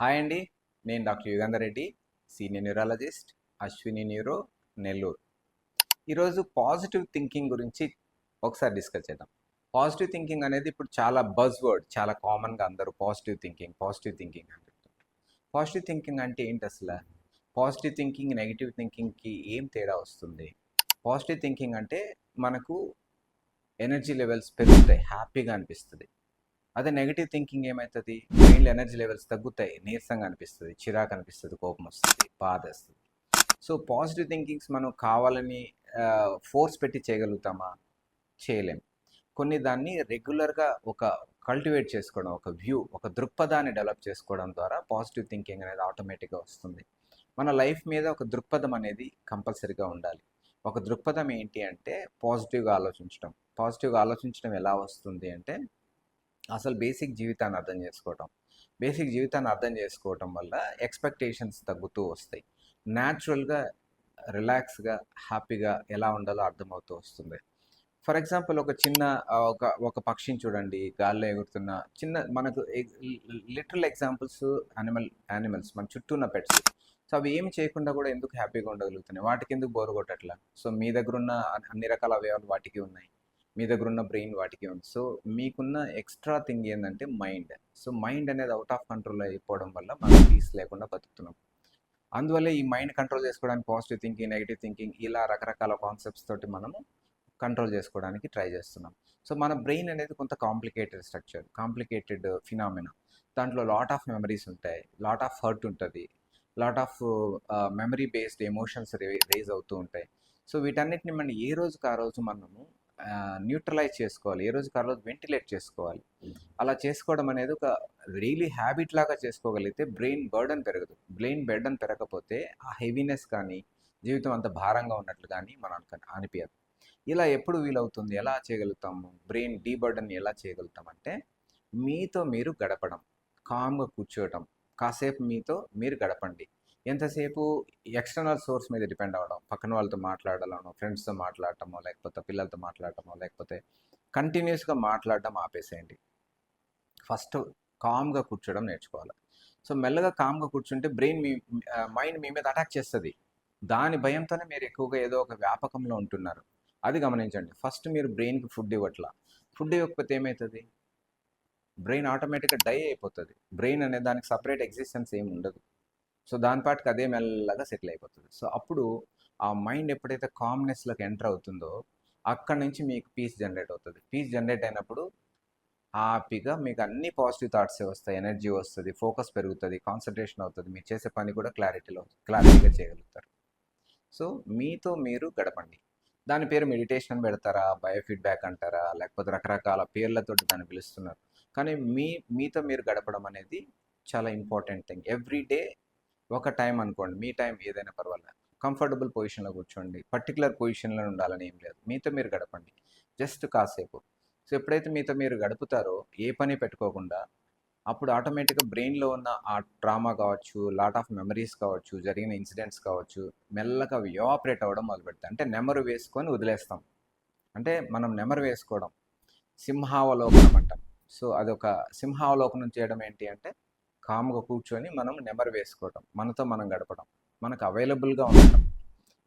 Hi అండి. నేను doctor Yugandhar Reddy, senior neurologist, Ashwini neuro, Nellore. ఈరోజు పాజిటివ్ థింకింగ్ గురించి ఒకసారి డిస్కస్ చేద్దాం. పాజిటివ్ థింకింగ్ అనేది ఇప్పుడు చాలా బజ్ వర్డ్, చాలా కామన్గా అందరూ పాజిటివ్ థింకింగ్ అని చెప్తుంటారు. పాజిటివ్ థింకింగ్ అంటే ఏంటి అసలు? పాజిటివ్ థింకింగ్, నెగిటివ్ థింకింగ్కి ఏం తేడా వస్తుంది? పాజిటివ్ థింకింగ్ అంటే మనకు ఎనర్జీ లెవెల్స్ పెరుగుతాయి, హ్యాపీగా అనిపిస్తుంది. అదే నెగిటివ్ థింకింగ్ ఏమవుతుంది? బ్రెయిన్లో ఎనర్జీ లెవెల్స్ తగ్గుతాయి, నీరసంగా అనిపిస్తుంది, చిరాకు అనిపిస్తుంది, కోపం వస్తుంది, బాధ వస్తుంది. సో పాజిటివ్ థింకింగ్స్ మనం కావాలని ఫోర్స్ పెట్టి చేయగలుగుతామా? చేయలేం. కొన్ని దాన్ని రెగ్యులర్గా ఒక కల్టివేట్ చేసుకోవడం, ఒక దృక్పథాన్ని డెవలప్ చేసుకోవడం ద్వారా పాజిటివ్ థింకింగ్ అనేది ఆటోమేటిక్గా వస్తుంది. మన లైఫ్ మీద ఒక దృక్పథం అనేది కంపల్సరీగా ఉండాలి. ఒక దృక్పథం ఏంటి అంటే పాజిటివ్గా ఆలోచించడం. పాజిటివ్గా ఆలోచించడం ఎలా వస్తుంది అంటే అసలు బేసిక్ జీవితాన్ని అర్థం చేసుకోవటం వల్ల ఎక్స్పెక్టేషన్స్ తగ్గుతూ వస్తాయి. న్యాచురల్గా, రిలాక్స్గా, హ్యాపీగా ఎలా ఉండాలో అర్థమవుతూ వస్తుంది. ఫర్ ఎగ్జాంపుల్ ఒక చిన్న ఒక పక్షిని చూడండి, గాల్లో ఎగురుతున్న చిన్న మనకు లిటరల్ ఎగ్జాంపుల్స్ యానిమల్స్ మన చుట్టూ ఉన్న పెట్స్. సో అవి ఏమి చేయకుండా కూడా ఎందుకు హ్యాపీగా ఉండగలుగుతున్నాయి? వాటికి ఎందుకు బోరు కొట్టట్లా? సో మీ దగ్గర ఉన్న అన్ని రకాల అవయవాలు వాటికి ఉన్నాయి, మీ దగ్గర ఉన్న బ్రెయిన్ వాటికి ఉంది. సో మీకున్న ఎక్స్ట్రా థింగ్ ఏంటంటే మైండ్. సో మైండ్ అనేది అవుట్ ఆఫ్ కంట్రోల్ అయిపోవడం వల్ల మనం పీస్ లేకుండా బతుకుతున్నాం. అందువల్ల ఈ మైండ్ కంట్రోల్ చేసుకోవడానికి పాజిటివ్ థింకింగ్, నెగిటివ్ థింకింగ్ ఇలా రకరకాల కాన్సెప్ట్స్ తోటి మనము కంట్రోల్ చేసుకోవడానికి ట్రై చేస్తున్నాం. సో మన బ్రెయిన్ అనేది కొంత కాంప్లికేటెడ్ స్ట్రక్చర్, కాంప్లికేటెడ్ ఫినామినా. దాంట్లో లాట్ ఆఫ్ మెమరీస్ ఉంటాయి, లాట్ ఆఫ్ హర్ట్ ఉంటుంది, lot of memory based emotions raise అవుతూ ఉంటాయి. సో వీటన్నిటిని మనం ఏ రోజుకి ఆ రోజు మనము న్యూట్రలైజ్ చేసుకోవాలి, ఏ రోజుకి ఆ రోజు వెంటిలేట్ చేసుకోవాలి. అలా చేసుకోవడం అనేది ఒక డైలీ హ్యాబిట్ లాగా చేసుకోగలిగితే బ్రెయిన్ బర్డన్ పెరగకపోతే ఆ హెవీనెస్ కానీ, జీవితం అంత భారంగా ఉన్నట్లు కానీ మనకు అనిపించదు. ఇలా ఎప్పుడు వీలవుతుంది? ఎలా చేయగలుగుతాము? బ్రెయిన్ డీబర్డన్ ఎలా చేయగలుగుతాం అంటే మీతో మీరు గడపడం, కామ్గా కూర్చోవటం, కాసేపు మీతో మీరు గడపండి. ఎంతసేపు ఎక్స్టర్నల్ సోర్స్ మీద డిపెండ్ అవ్వడం, పక్కన వాళ్ళతో మాట్లాడాలనో, ఫ్రెండ్స్తో మాట్లాడటమో, లేకపోతే పిల్లలతో మాట్లాడటమో, లేకపోతే కంటిన్యూస్గా మాట్లాడడం ఆపేసేయండి. ఫస్ట్ కామ్గా కూర్చోవడం నేర్చుకోవాలి. సో మెల్లగా కామ్గా కూర్చుంటే మైండ్ మీ మీద అటాక్ చేస్తుంది. దాని భయంతోనే మీరు ఎక్కువగా ఏదో ఒక వ్యాపకంలో ఉంటున్నారు. అది గమనించండి. ఫస్ట్ మీరు బ్రెయిన్కి ఫుడ్ ఇవ్వకపోతే ఏమవుతుంది? బ్రెయిన్ ఆటోమేటిక్గా డై అయిపోతుంది. బ్రెయిన్ అనే దానికి సపరేట్ ఎగ్జిస్టెన్స్ ఏమి ఉండదు. సో దాని పాటికి అదే మెల్లగా సెటిల్ అయిపోతుంది. సో అప్పుడు ఆ మైండ్ ఎప్పుడైతే కామ్నెస్లోకి ఎంటర్ అవుతుందో అక్కడి నుంచి మీకు పీస్ జనరేట్ అవుతుంది. పీస్ జనరేట్ అయినప్పుడు హ్యాపీగా మీకు అన్ని పాజిటివ్ థాట్సే వస్తాయి, ఎనర్జీ వస్తుంది, ఫోకస్ పెరుగుతుంది, కాన్సన్ట్రేషన్ అవుతుంది, మీరు చేసే పని కూడా క్లారిటీగా చేయగలుగుతారు. సో మీతో మీరు గడపండి. దాని పేరు మెడిటేషన్ అని పెడతారా, బయోఫీడ్బ్యాక్ అంటారా, లేకపోతే రకరకాల పేర్లతోటి దాన్ని పిలుస్తున్నారు. కానీ మీతో మీరు గడపడం అనేది చాలా ఇంపార్టెంట్ థింగ్. ఎవ్రీ డే ఒక టైం అనుకోండి, మీ టైం ఏదైనా పర్వాలేదు, కంఫర్టబుల్ పొజిషన్లో కూర్చోండి. పర్టికులర్ పొజిషన్లో ఉండాలని ఏం లేదు, మీతో మీరు గడపండి జస్ట్ కాసేపు. సో ఎప్పుడైతే మీతో మీరు గడుపుతారో ఏ పని పెట్టుకోకుండా, అప్పుడు ఆటోమేటిక్గా బ్రెయిన్లో ఉన్న ఆ ట్రామా కావచ్చు, లాట్ ఆఫ్ మెమరీస్ కావచ్చు, జరిగిన ఇన్సిడెంట్స్ కావచ్చు, మెల్లగా ఎవాపరేట్ అవ్వడం మొదలుపెడతాయి. అంటే నెమరు వేసుకొని వదిలేస్తాం. అంటే మనం నెమరు వేసుకోవడం సింహావలోకనం అంటాం. సో అదొక సింహావలోకనం చేయడం ఏంటి అంటే కామ్గా కూర్చొని మనం నెమరు వేసుకోవటం, మనతో మనం గడపడం, మనకు అవైలబుల్గా ఉండటం.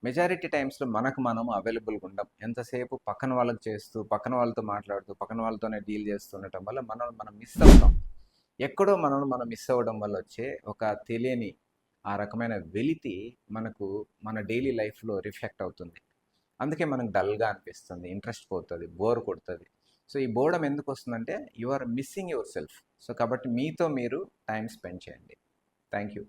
మెజారిటీ టైమ్స్లో మనం అవైలబుల్గా ఉండం. ఎంతసేపు పక్కన వాళ్ళకి చేస్తూ, పక్కన వాళ్ళతో మాట్లాడుతూ, పక్కన వాళ్ళతోనే డీల్ చేస్తూ ఉండటం వల్ల మనం మిస్ అవుతాం. ఎక్కడో మనం మిస్ అవ్వడం వల్ల వచ్చే ఒక తెలియని ఆ రకమైన వెలితి మనకు మన డైలీ లైఫ్లో రిఫ్లెక్ట్ అవుతుంది. అందుకే మనకు డల్గా అనిపిస్తుంది, ఇంట్రెస్ట్ పోతుంది, బోర్ కొడుతుంది. సో ఈ బోర్డం ఎందుకు వస్తుందంటే you are missing your self. So కాబట్టి మీతో మీరు టైం స్పెండ్ చేయండి. Thank you.